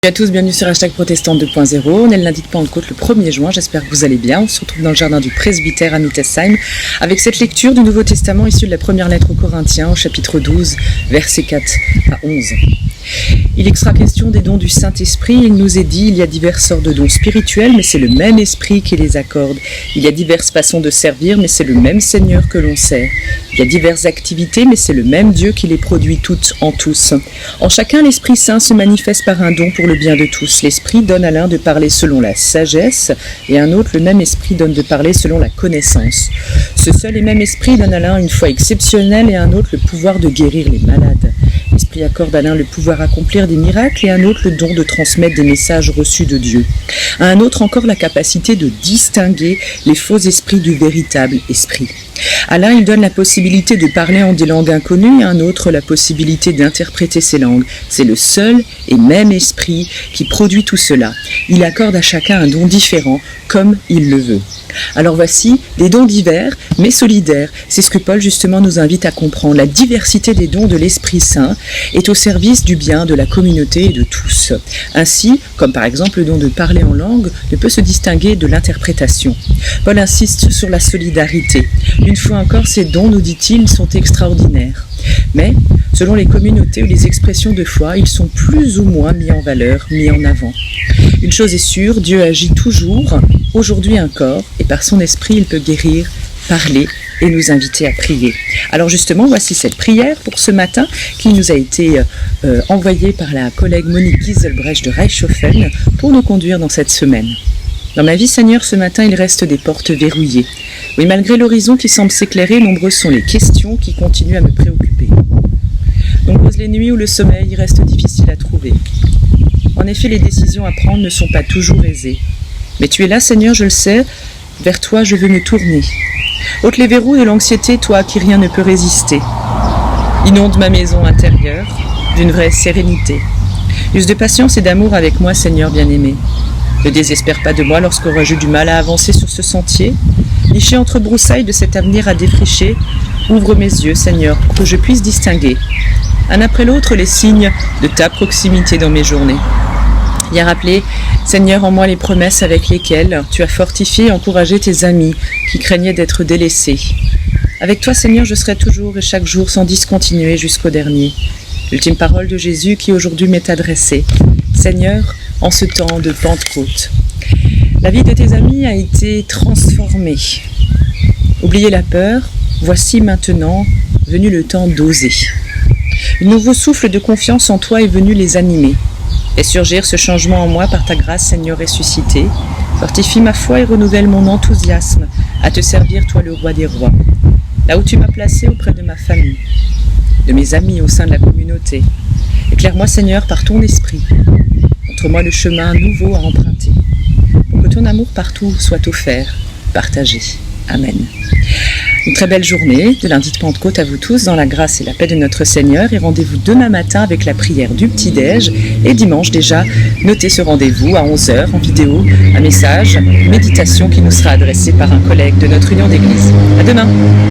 Salut à tous, bienvenue sur Hashtag Protestant 2.0. On est le lundi de Pentecôte le 1er juin, j'espère que vous allez bien. On se retrouve dans le jardin du presbytère à Mittesheim avec cette lecture du Nouveau Testament issue de la première lettre aux Corinthiens au chapitre 12, versets 4 à 11. Il y sera question des dons du Saint-Esprit. Il nous est dit, il y a diverses sortes de dons spirituels, mais c'est le même Esprit qui les accorde. Il y a diverses façons de servir, mais c'est le même Seigneur que l'on sert. Il y a diverses activités, mais c'est le même Dieu qui les produit toutes en tous. En chacun, l'Esprit Saint se manifeste par un don pour le bien de tous. L'Esprit donne à l'un de parler selon la sagesse, et à un autre, le même Esprit donne de parler selon la connaissance. Ce seul et même Esprit donne à l'un une foi exceptionnelle et à un autre le pouvoir de guérir les malades. L'Esprit accorde à l'un le pouvoir d'accomplir des miracles et à un autre le don de transmettre des messages reçus de Dieu. À un autre encore la capacité de distinguer les faux esprits du véritable esprit. À l'un, il donne la possibilité de parler en des langues inconnues et à un autre la possibilité d'interpréter ces langues. C'est le seul et même esprit qui produit tout cela. Il accorde à chacun un don différent comme il le veut. Alors voici des dons divers mais solidaires. C'est ce que Paul justement nous invite à comprendre. La diversité des dons de l'Esprit Saint est au service du bien de la communauté et de tous. Ainsi, comme par exemple le don de parler en langue ne peut se distinguer de l'interprétation. Paul insiste sur la solidarité. Une fois encore, ces dons, nous dit-il, sont extraordinaires. Mais, selon les communautés ou les expressions de foi, ils sont plus ou moins mis en valeur, mis en avant. Une chose est sûre, Dieu agit toujours, aujourd'hui encore, et par son esprit, il peut guérir, parler et nous inviter à prier. Alors justement, voici cette prière pour ce matin qui nous a été envoyée par la collègue Monique Gieselbrecht de Reichshofen pour nous conduire dans cette semaine. Dans ma vie, Seigneur, ce matin, il reste des portes verrouillées. Oui, malgré l'horizon qui semble s'éclairer, nombreuses sont les questions qui continuent à me préoccuper. Nombreuses les nuits où le sommeil reste difficile à trouver. En effet, les décisions à prendre ne sont pas toujours aisées. Mais tu es là, Seigneur, je le sais, vers toi je veux me tourner. Ôte les verrous de l'anxiété, toi à qui rien ne peut résister. Inonde ma maison intérieure d'une vraie sérénité. Use de patience et d'amour avec moi, Seigneur bien-aimé. Ne désespère pas de moi lorsqu'aurais-je du mal à avancer sur ce sentier. Niché entre broussailles de cet avenir à défricher, ouvre mes yeux, Seigneur, pour que je puisse distinguer, un après l'autre, les signes de ta proximité dans mes journées. Viens rappeler, Seigneur, en moi les promesses avec lesquelles tu as fortifié et encouragé tes amis qui craignaient d'être délaissés. Avec toi, Seigneur, je serai toujours et chaque jour sans discontinuer jusqu'au dernier. L'ultime parole de Jésus qui aujourd'hui m'est adressée. Seigneur, en ce temps de Pentecôte, la vie de tes amis a été transformée. Oubliez la peur, voici maintenant venu le temps d'oser. Un nouveau souffle de confiance en toi est venu les animer. Fais surgir ce changement en moi par ta grâce, Seigneur ressuscité. Fortifie ma foi et renouvelle mon enthousiasme à te servir, toi le roi des rois. Là où tu m'as placé auprès de ma famille, de mes amis au sein de la communauté. Éclaire-moi, Seigneur, par ton esprit. Montre-moi le chemin nouveau à emprunter. Pour que ton amour partout soit offert, partagé. Amen. Une très belle journée de lundi de Pentecôte à vous tous dans la grâce et la paix de notre Seigneur et rendez-vous demain matin avec la prière du petit-déj et dimanche déjà, notez ce rendez-vous à 11h en vidéo, un message, une méditation qui nous sera adressée par un collègue de notre union d'église. À demain.